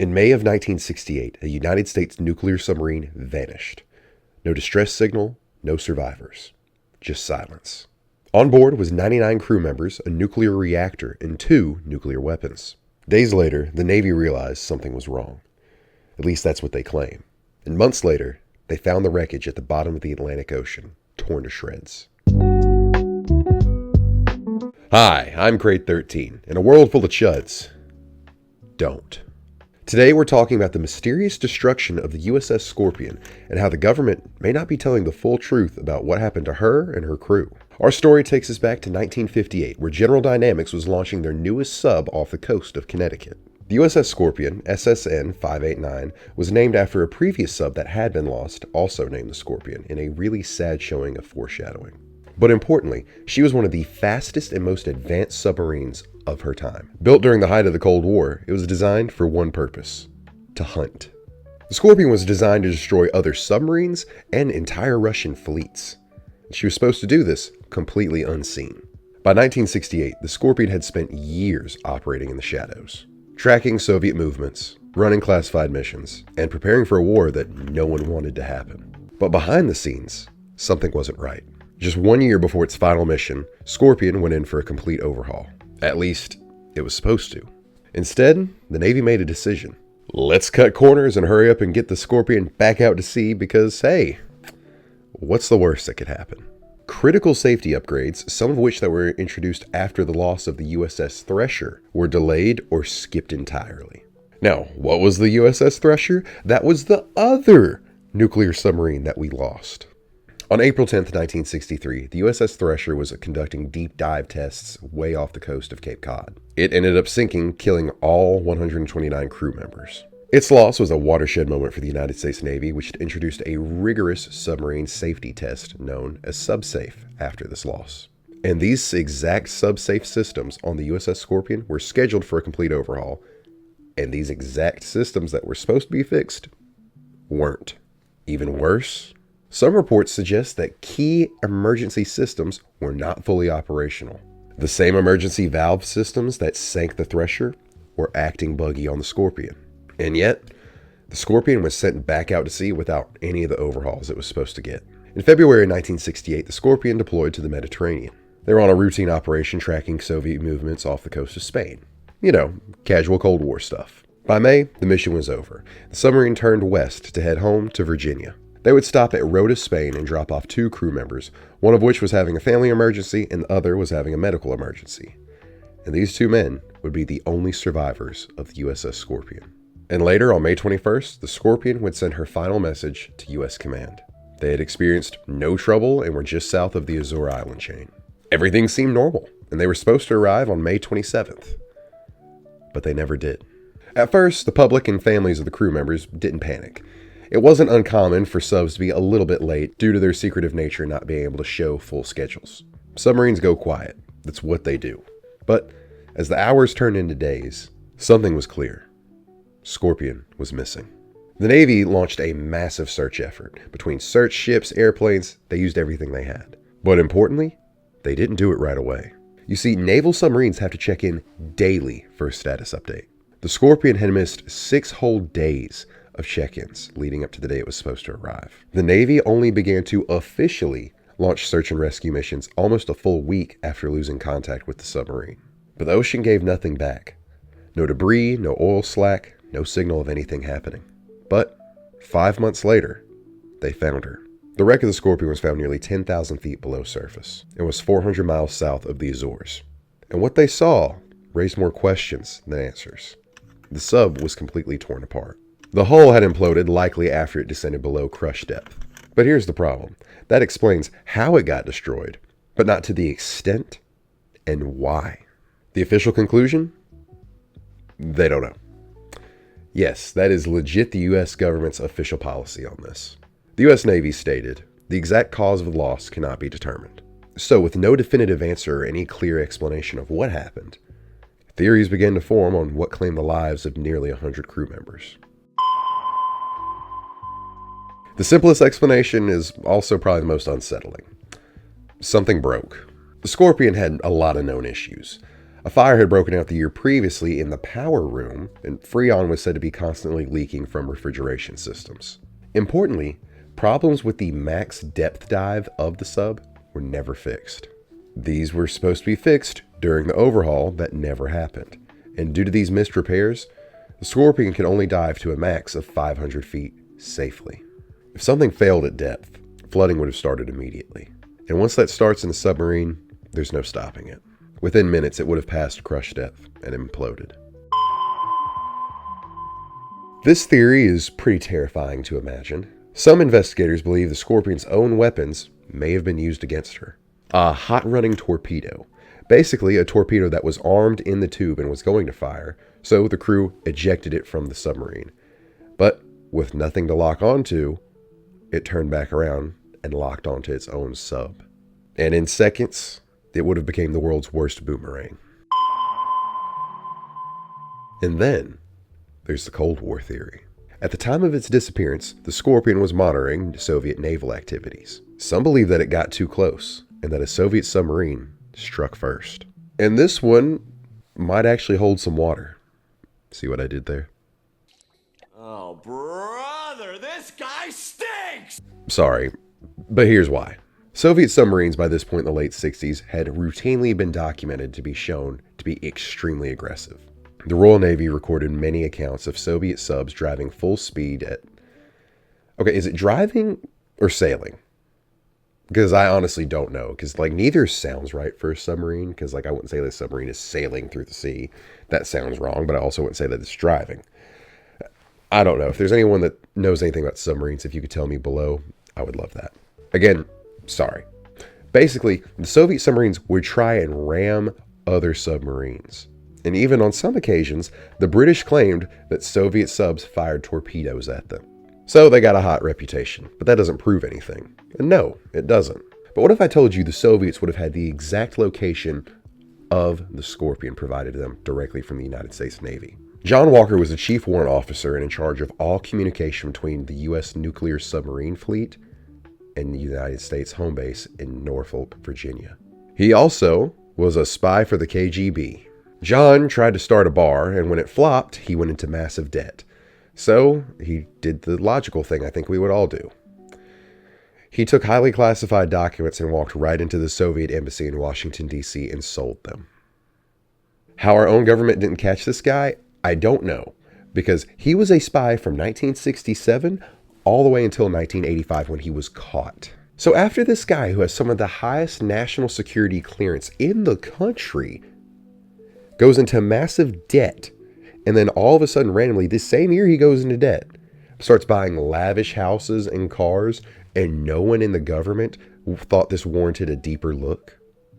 In May of 1968, a United States nuclear submarine vanished. No distress signal, no survivors. Just silence. On board was 99 crew members, a nuclear reactor, and 2 nuclear weapons. Days later, the Navy realized something was wrong. At least that's what they claim. And months later, they found the wreckage at the bottom of the Atlantic Ocean, torn to shreds. Hi, I'm Crate 13. In a world full of chuds, don't. Today we're talking about the mysterious destruction of the USS Scorpion and how the government may not be telling the full truth about what happened to her and her crew. Our story takes us back to 1958, where General Dynamics was launching their newest sub off the coast of Connecticut. The USS Scorpion, SSN 589, was named after a previous sub that had been lost, also named the Scorpion, in a really sad showing of foreshadowing. But importantly, she was one of the fastest and most advanced submarines of her time. Built during the height of the Cold War, it was designed for one purpose: to hunt. The Scorpion was designed to destroy other submarines and entire Russian fleets. She was supposed to do this completely unseen. By 1968, the Scorpion had spent years operating in the shadows, tracking Soviet movements, running classified missions, and preparing for a war that no one wanted to happen. But behind the scenes, something wasn't right. Just 1 year before its final mission, Scorpion went in for a complete overhaul. At least, it was supposed to. Instead, the Navy made a decision. Let's cut corners and hurry up and get the Scorpion back out to sea because, hey, what's the worst that could happen? Critical safety upgrades, some of which that were introduced after the loss of the USS Thresher, were delayed or skipped entirely. Now, what was the USS Thresher? That was the other nuclear submarine that we lost. On April 10th, 1963, the USS Thresher was conducting deep dive tests way off the coast of Cape Cod. It ended up sinking, killing all 129 crew members. Its loss was a watershed moment for the United States Navy, which had introduced a rigorous submarine safety test known as SubSafe after this loss. And these exact SubSafe systems on the USS Scorpion were scheduled for a complete overhaul, and these exact systems that were supposed to be fixed weren't. Even worse, some reports suggest that key emergency systems were not fully operational. The same emergency valve systems that sank the Thresher were acting buggy on the Scorpion. And yet, the Scorpion was sent back out to sea without any of the overhauls it was supposed to get. In February 1968, the Scorpion deployed to the Mediterranean. They were on a routine operation tracking Soviet movements off the coast of Spain. You know, casual Cold War stuff. By May, the mission was over. The submarine turned west to head home to Virginia. They would stop at Rota, Spain and drop off 2 crew members, one of which was having a family emergency and the other was having a medical emergency. And these 2 men would be the only survivors of the USS Scorpion. And later, on May 21st, the Scorpion would send her final message to U.S. Command. They had experienced no trouble and were just south of the Azore Island chain. Everything seemed normal, and they were supposed to arrive on May 27th. But they never did. At first, the public and families of the crew members didn't panic. It wasn't uncommon for subs to be a little bit late due to their secretive nature not being able to show full schedules. Submarines go quiet. That's what they do. But as the hours turned into days, something was clear. Scorpion was missing. The Navy launched a massive search effort. Between search ships, airplanes, they used everything they had. But importantly, they didn't do it right away. You see, naval submarines have to check in daily for a status update. The Scorpion had missed 6 whole days of check-ins leading up to the day it was supposed to arrive. The Navy only began to officially launch search and rescue missions almost a full week after losing contact with the submarine. But the ocean gave nothing back. No debris, no oil slack, no signal of anything happening. But 5 months later, they found her. The wreck of the Scorpion was found nearly 10,000 feet below surface. It was 400 miles south of the Azores. And what they saw raised more questions than answers. The sub was completely torn apart. The hull had imploded, likely after it descended below crush depth. But here's the problem. That explains how it got destroyed, but not to the extent and why. The official conclusion? They don't know. Yes, that is legit the U.S. government's official policy on this. The U.S. Navy stated, the exact cause of the loss cannot be determined. So with no definitive answer or any clear explanation of what happened, theories began to form on what claimed the lives of nearly 100 crew members. The simplest explanation is also probably the most unsettling. Something broke. The Scorpion had a lot of known issues. A fire had broken out the year previously in the power room, and Freon was said to be constantly leaking from refrigeration systems. Importantly, problems with the max depth dive of the sub were never fixed. These were supposed to be fixed during the overhaul that never happened, and due to these missed repairs, the Scorpion could only dive to a max of 500 feet safely. If something failed at depth, flooding would have started immediately. And once that starts in a submarine, there's no stopping it. Within minutes, it would have passed crush depth and imploded. This theory is pretty terrifying to imagine. Some investigators believe the Scorpion's own weapons may have been used against her. A hot-running torpedo. Basically, a torpedo that was armed in the tube and was going to fire, so the crew ejected it from the submarine. But with nothing to lock onto, it turned back around and locked onto its own sub. And in seconds, it would have become the world's worst boomerang. And then, there's the Cold War theory. At the time of its disappearance, the Scorpion was monitoring Soviet naval activities. Some believe that it got too close, and that a Soviet submarine struck first. And this one might actually hold some water. See what I did there? Oh, brother, this guy stinks! Sorry, but here's why. Soviet submarines by this point in the late 60s had routinely been documented to be shown to be extremely aggressive. The Royal Navy recorded many accounts of Soviet subs driving full speed at... Okay, is it driving or sailing? Because I honestly don't know. Because, neither sounds right for a submarine. Because, I wouldn't say the submarine is sailing through the sea. That sounds wrong, but I also wouldn't say that it's driving. I don't know. If there's anyone that knows anything about submarines, if you could tell me below, I would love that. Again, sorry. Basically, the Soviet submarines would try and ram other submarines. And even on some occasions, the British claimed that Soviet subs fired torpedoes at them. So they got a hot reputation, but that doesn't prove anything. And no, it doesn't. But what if I told you the Soviets would have had the exact location of the Scorpion provided to them directly from the United States Navy? John Walker was the chief warrant officer and in charge of all communication between the U.S. nuclear submarine fleet and the United States home base in Norfolk, Virginia. He also was a spy for the KGB. John tried to start a bar, and when it flopped, he went into massive debt. So he did the logical thing I think we would all do. He took highly classified documents and walked right into the Soviet embassy in Washington, D.C. and sold them. How our own government didn't catch this guy, I don't know, because he was a spy from 1967 all the way until 1985 when he was caught. So after this guy who has some of the highest national security clearance in the country goes into massive debt, and then all of a sudden randomly this same year he goes into debt, starts buying lavish houses and cars, and no one in the government thought this warranted a deeper look.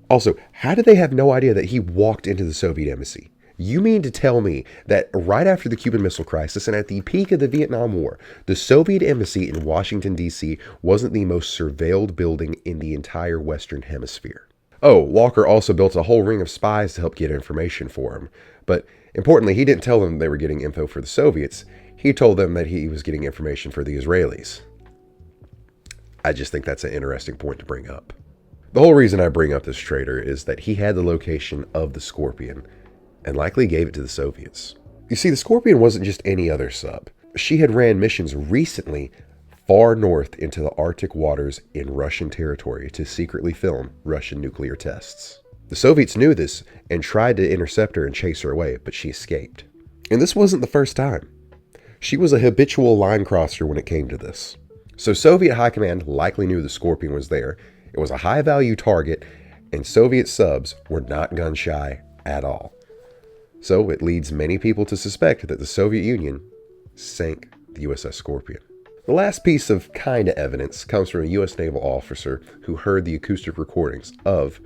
Also, how did they have no idea that he walked into the Soviet embassy? You mean to tell me that right after the Cuban Missile Crisis and at the peak of the Vietnam War, the Soviet embassy in Washington, D.C. wasn't the most surveilled building in the entire Western Hemisphere? Oh, Walker also built a whole ring of spies to help get information for him. But importantly, he didn't tell them they were getting info for the Soviets. He told them that he was getting information for the Israelis. I just think that's an interesting point to bring up. The whole reason I bring up this traitor is that he had the location of the Scorpion and likely gave it to the Soviets. You see, the Scorpion wasn't just any other sub. She had ran missions recently far north into the Arctic waters in Russian territory to secretly film Russian nuclear tests. The Soviets knew this and tried to intercept her and chase her away, but she escaped. And this wasn't the first time. She was a habitual line crosser when it came to this. So Soviet high command likely knew the Scorpion was there. It was a high-value target, and Soviet subs were not gun-shy at all. So it leads many people to suspect that the Soviet Union sank the USS Scorpion. The last piece of kind of evidence comes from a U.S. naval officer who heard the acoustic recordings of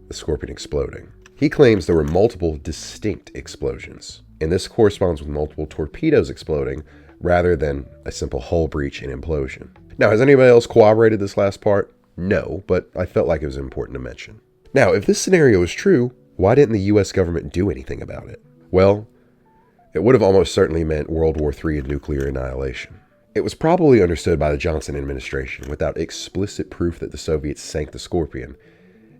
the Scorpion exploding. He claims there were multiple distinct explosions, and this corresponds with multiple torpedoes exploding rather than a simple hull breach and implosion. Now, has anybody else corroborated this last part? No, but I felt like it was important to mention. Now, if this scenario is true, why didn't the U.S. government do anything about it? Well, it would have almost certainly meant World War III and nuclear annihilation. It was probably understood by the Johnson administration, without explicit proof that the Soviets sank the Scorpion,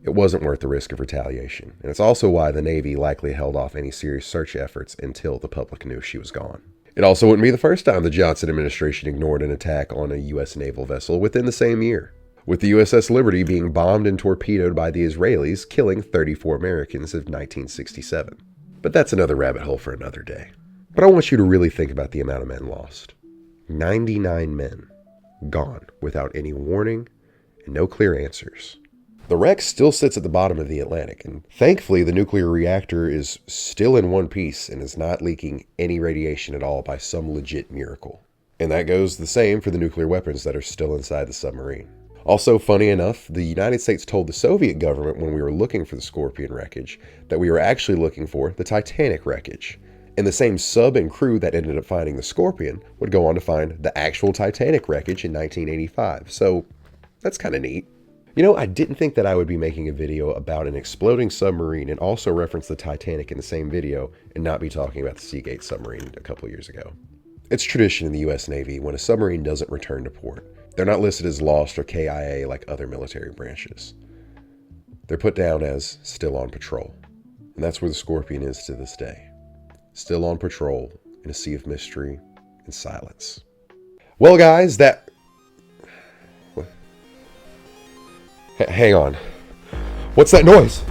It wasn't worth the risk of retaliation, and it's also why the Navy likely held off any serious search efforts until the public knew she was gone. It also wouldn't be the first time the Johnson administration ignored an attack on a U.S. naval vessel within the same year, with the USS Liberty being bombed and torpedoed by the Israelis, killing 34 Americans in 1967. But that's another rabbit hole for another day. But I want you to really think about the amount of men lost. 99 men gone without any warning and no clear answers. The wreck still sits at the bottom of the Atlantic, and thankfully the nuclear reactor is still in one piece and is not leaking any radiation at all by some legit miracle. And that goes the same for the nuclear weapons that are still inside the submarine. Also, funny enough, the United States told the Soviet government when we were looking for the Scorpion wreckage that we were actually looking for the Titanic wreckage. And the same sub and crew that ended up finding the Scorpion would go on to find the actual Titanic wreckage in 1985. So that's kind of neat. You know, I didn't think that I would be making a video about an exploding submarine and also reference the Titanic in the same video and not be talking about the Seagate submarine a couple years ago. It's tradition in the U.S. Navy when a submarine doesn't return to port. They're not listed as lost or KIA like other military branches. They're put down as still on patrol. And that's where the Scorpion is to this day. Still on patrol in a sea of mystery and silence. Well, guys, hang on. What's that noise?